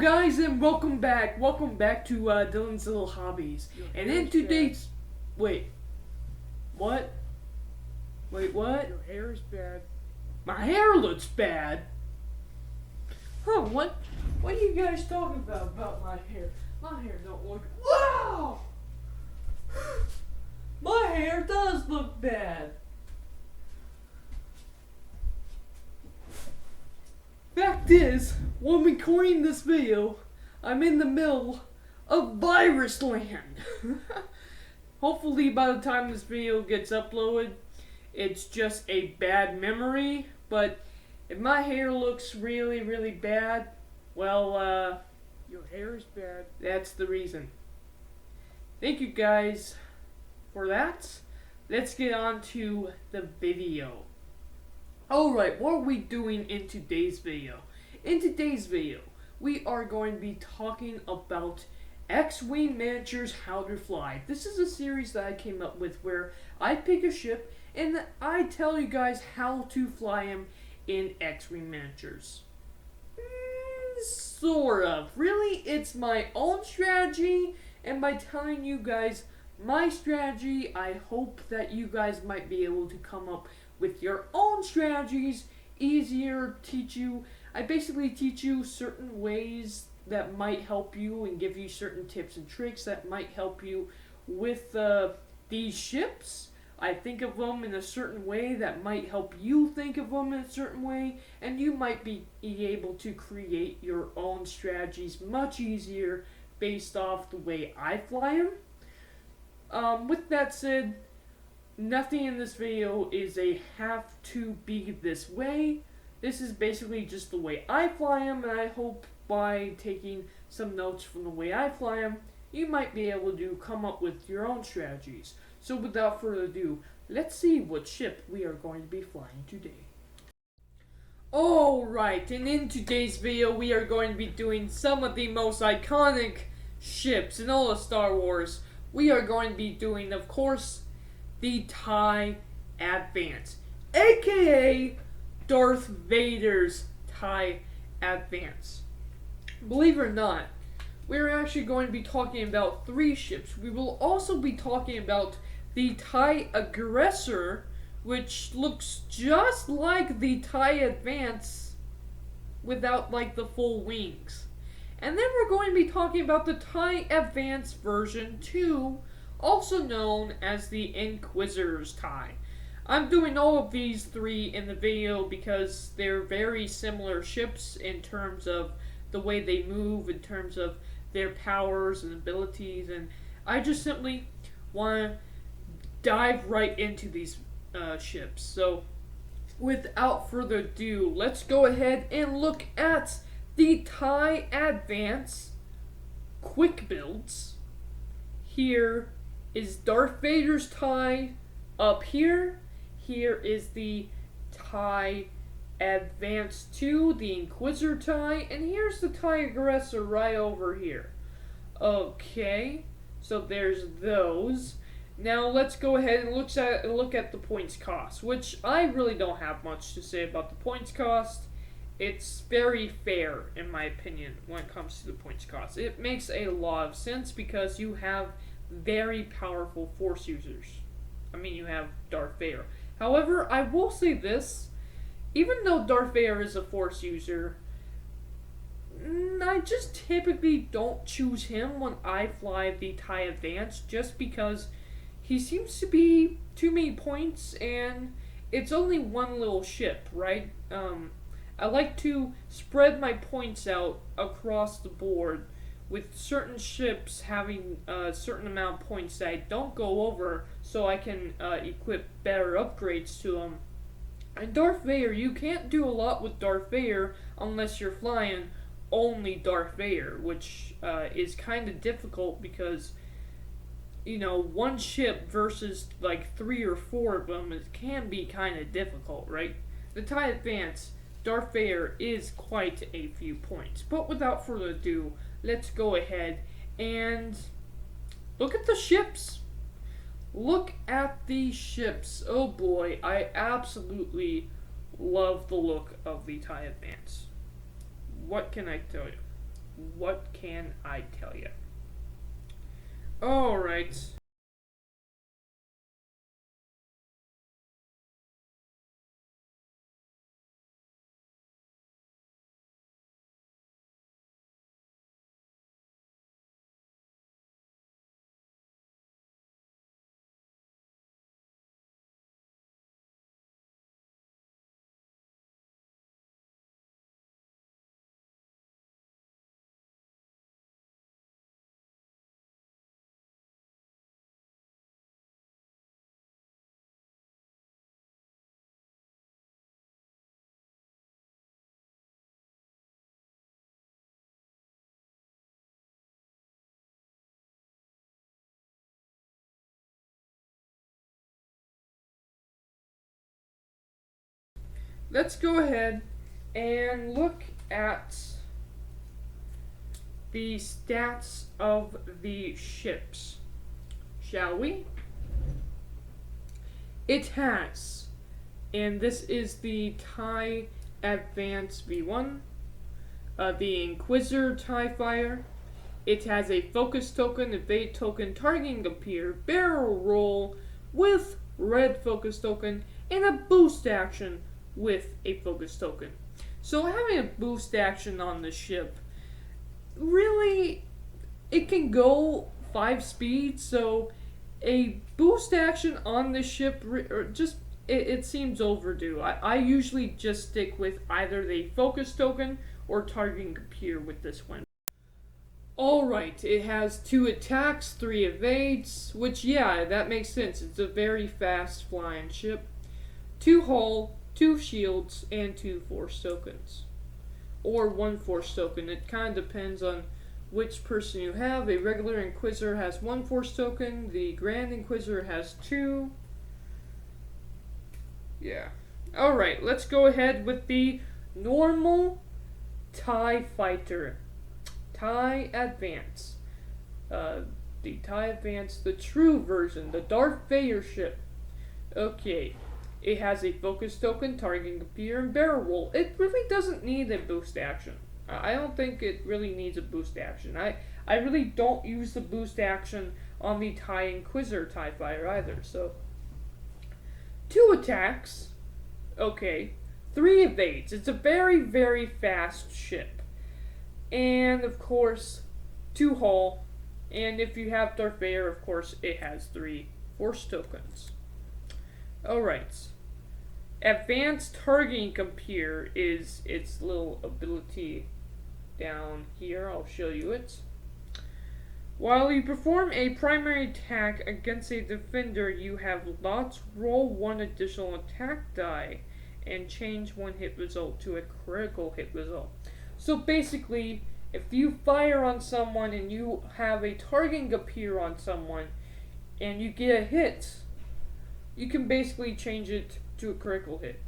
guys, and welcome back. Welcome back to Dylan's Little Hobbies. And in today's... Wait. What? Wait, what? Your hair is bad. My hair looks bad? Huh, what are you guys talking about my hair? My hair don't look... Wow! My hair does look bad. Fact is, when we recording this video, I'm in the middle of virus land. Hopefully by the time this video gets uploaded, it's just a bad memory. But if my hair looks really, really bad, well, Your hair is bad. that's the reason. Thank you guys for that. Let's get on to the video. Alright, what are we doing in today's video? In today's video, we are going to be talking about X-wing miniatures how to fly. This is a series that I came up with where I pick a ship and I tell you guys how to fly them in X-wing miniatures. Sort of. Really, it's my own strategy, and by telling you guys my strategy, I hope that you guys might be able to come up with your own strategies, easier, teach you. I basically teach you certain ways that might help you and give you certain tips and tricks that might help you with these ships. I think of them in a certain way that might help you think of them in a certain way, and you might be able to create your own strategies much easier based off the way I fly them. With that said, nothing in this video is a have to be this way. This is basically just the way I fly them, and I hope by taking some notes from the way I fly them, you might be able to come up with your own strategies. So without further ado, let's see what ship we are going to be flying today. Alright, and in today's video we are going to be doing some of the most iconic ships in all of Star Wars. We are going to be doing, of course, the TIE Advance, aka Darth Vader's TIE Advance. Believe it or not, we're actually going to be talking about 3 ships. We will also be talking about the TIE Aggressor, which looks just like the TIE Advance without like the full wings. And then we're going to be talking about the TIE Advance version 2, also known as the Inquisitor's TIE. I'm doing all of these 3 in the video because they're very similar ships in terms of the way they move, in terms of their powers and abilities, and I just simply want to dive right into these ships. So without further ado, let's go ahead and look at the TIE Advance quick builds. Here is Darth Vader's TIE up here. Here is the TIE Advance 2, the Inquisitor TIE, and here's the TIE Aggressor right over here. Okay, so there's those. Now let's go ahead and look at the points cost, which I really don't have much to say about the points cost. It's very fair, in my opinion, when it comes to the points cost. It makes a lot of sense because you have very powerful Force users. I mean, you have Darth Vader. However, I will say this. Even though Darth Vader is a Force user, I just typically don't choose him when I fly the TIE Advance just because he seems to be too many points and it's only one little ship, right? I like to spread my points out across the board with certain ships having a certain amount of points that I don't go over so I can equip better upgrades to them. And Darth Vader, you can't do a lot with Darth Vader unless you're flying only Darth Vader, which is kind of difficult because, you know, one ship versus like 3 or 4 of them can be kind of difficult, right? The TIE Advance, Darth Vader is quite a few points. But without further ado, let's go ahead and look at the ships. Look at these ships. Oh boy, I absolutely love the look of the TIE Advance. What can I tell you? what can I tell you? Alright. Let's go ahead and look at the stats of the ships, shall we? It has, and this is the TIE Advance V1, the Inquisitor TIE Fighter. It has a focus token, evade token, targeting appear, barrel roll with red focus token, and a boost action with a focus token. So having a boost action on the ship, really, it can go 5 speeds, so a boost action on the ship it seems overdue. I usually just stick with either the focus token or targeting appear with this one. Alright, it has 2 attacks, 3 evades, which, yeah, that makes sense. It's a very fast flying ship. 2 hull, 2 shields, and 2 force tokens. Or 1 force token. It kind of depends on which person you have. A regular Inquisitor has 1 force token. The Grand Inquisitor has 2. Yeah. Alright, let's go ahead with the normal TIE Fighter. TIE Advance. The TIE Advance, the true version, the Darth Vader ship. Okay. It has a focus token, targeting appear, and barrel roll. It really doesn't need a boost action. I don't think it really needs a boost action. I really don't use the boost action on the TIE Inquisitor TIE Fighter either. So, 2 attacks. Okay. 3 evades. It's a very, very fast ship. And, of course, 2 hull. And if you have Darth Vader, of course, it has 3 force tokens. Alright. Advanced targeting appear is its little ability down here. I'll show you it. While you perform a primary attack against a defender, you have lots roll 1 additional attack die and change 1 hit result to a critical hit result. So basically, if you fire on someone and you have a targeting appear on someone and you get a hit, you can basically change it to a critical hit.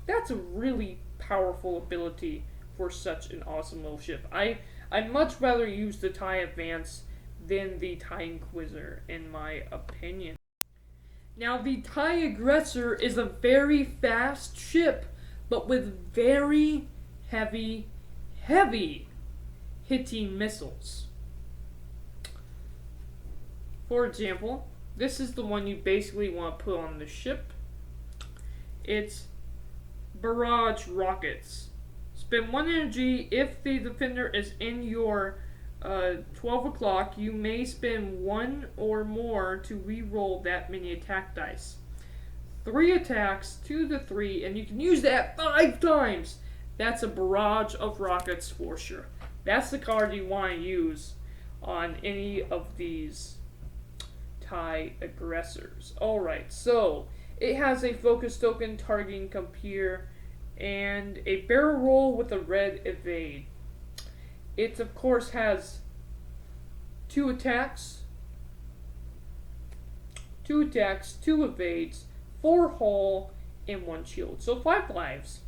That's a really powerful ability for such an awesome little ship. I'd much rather use the TIE Advance than the TIE Inquisitor, in my opinion. Now, the TIE Aggressor is a very fast ship, but with very heavy hitting missiles. For example, this is the one you basically want to put on the ship. It's barrage rockets. Spend 1 energy if the defender is in your 12 o'clock. You may spend 1 or more to re-roll that many attack dice. 3 attacks, 2 to 3, and you can use that 5 times. That's a barrage of rockets for sure. That's the card you want to use on any of these TIE Aggressors. Alright, so it has a focus token, targeting appear, and a barrel roll with a red evade. It, of course, has 2 attacks, 2 evades, 4 hull, and 1 shield. So 5 lives.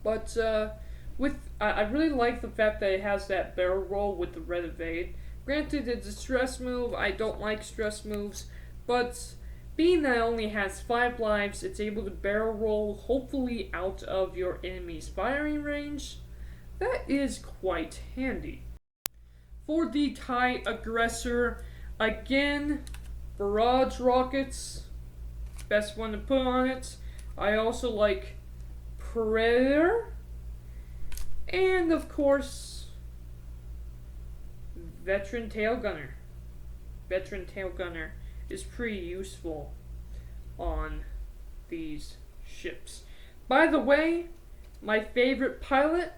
But I really like the fact that it has that barrel roll with the red evade. Granted, it's a stress move. I don't like stress moves, but being that it only has 5 lives, it's able to barrel roll, hopefully out of your enemy's firing range. that is quite handy. For the TIE aggressor, again, barrage rockets, best one to put on it. I also like Predator, and of course, Veteran Tail Gunner. Veteran Tail Gunner is pretty useful on these ships. By the way, my favorite pilot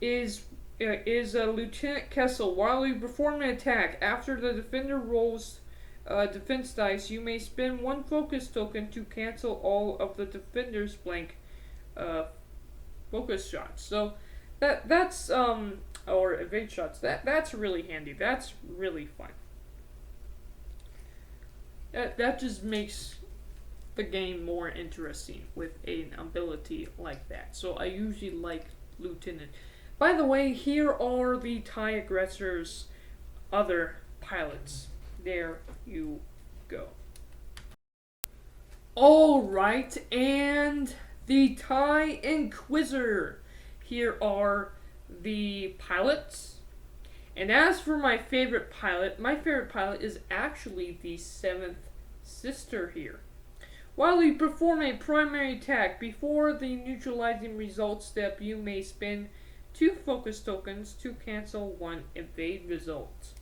is Lieutenant Kessel. While you perform an attack, after the defender rolls defense dice, you may spend one focus token to cancel all of the defender's blank focus shots. So that's or evade shots. That's really handy. That's really fun. That just makes the game more interesting with an ability like that. So I usually like Lieutenant. By the way, here are the TIE aggressor's other pilots. There you go. Alright, and the TIE Inquisitor. Here are the pilots. And as for my favorite pilot is actually the 7th sister here. While you perform a primary attack, before the neutralizing result step, you may spend 2 focus tokens to cancel 1 evade result.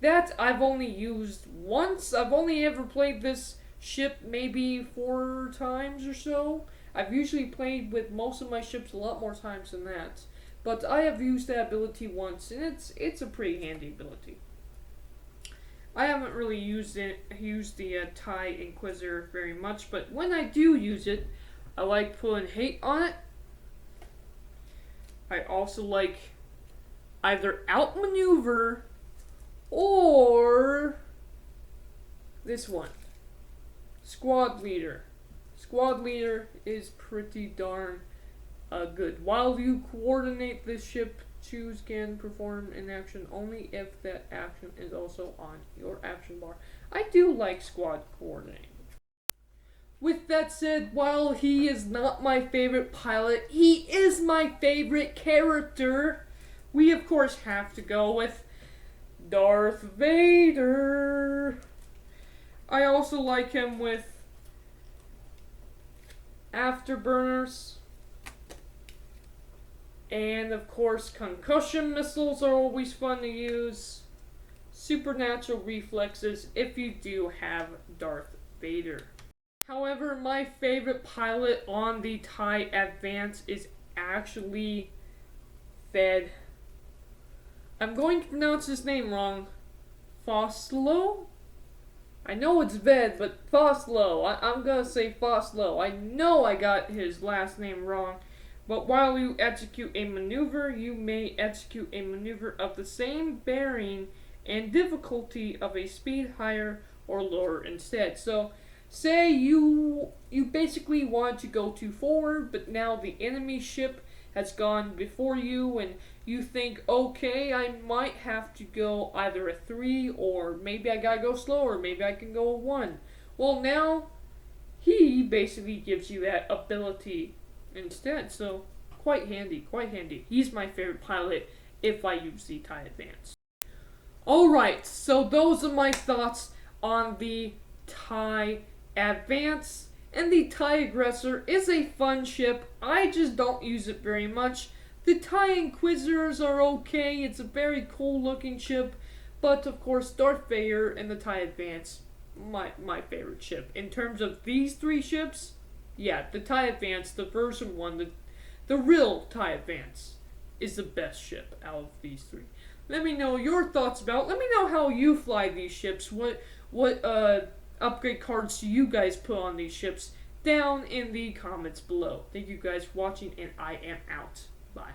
That I've only used once. I've only ever played this ship maybe 4 times or so. I've usually played with most of my ships a lot more times than that. But I have used that ability once, and it's a pretty handy ability. I haven't really used the TIE Inquisitor very much, but when I do use it, I like putting hate on it. I also like either outmaneuver or this one, Squad Leader. Squad Leader is pretty darn good. While you coordinate the ship, choose can perform an action only if that action is also on your action bar. I do like squad coordinating. With that said, while he is not my favorite pilot, he is my favorite character. We of course have to go with Darth Vader. I also like him with Afterburners. And of course, concussion missiles are always fun to use. Supernatural reflexes if you do have Darth Vader. However, my favorite pilot on the TIE Advance is actually Fed. I'm going to pronounce his name wrong. Foslo? I know it's Ved, but Foslo. I'm gonna say Foslo. I know I got his last name wrong. But while you execute a maneuver, you may execute a maneuver of the same bearing and difficulty of a speed higher or lower instead. So, say you basically want to go too forward, but now the enemy ship has gone before you, and you think, okay, I might have to go either a 3, or maybe I gotta go slower, maybe I can go a 1. Well, now, he basically gives you that ability instead, so quite handy. He's my favorite pilot if I use the TIE Advance. Alright, so those are my thoughts on the TIE Advance. And the TIE Aggressor is a fun ship. I just don't use it very much. The TIE Inquisitors are okay. It's a very cool looking ship. But of course, Darth Vader and the TIE Advance, my favorite ship. In terms of these 3 ships, yeah, the TIE Advance, the version 1, the real TIE Advance is the best ship out of these 3. Let me know your thoughts about it. Let me know how you fly these ships. What upgrade cards do you guys put on these ships down in the comments below. Thank you guys for watching, and I am out. Bye.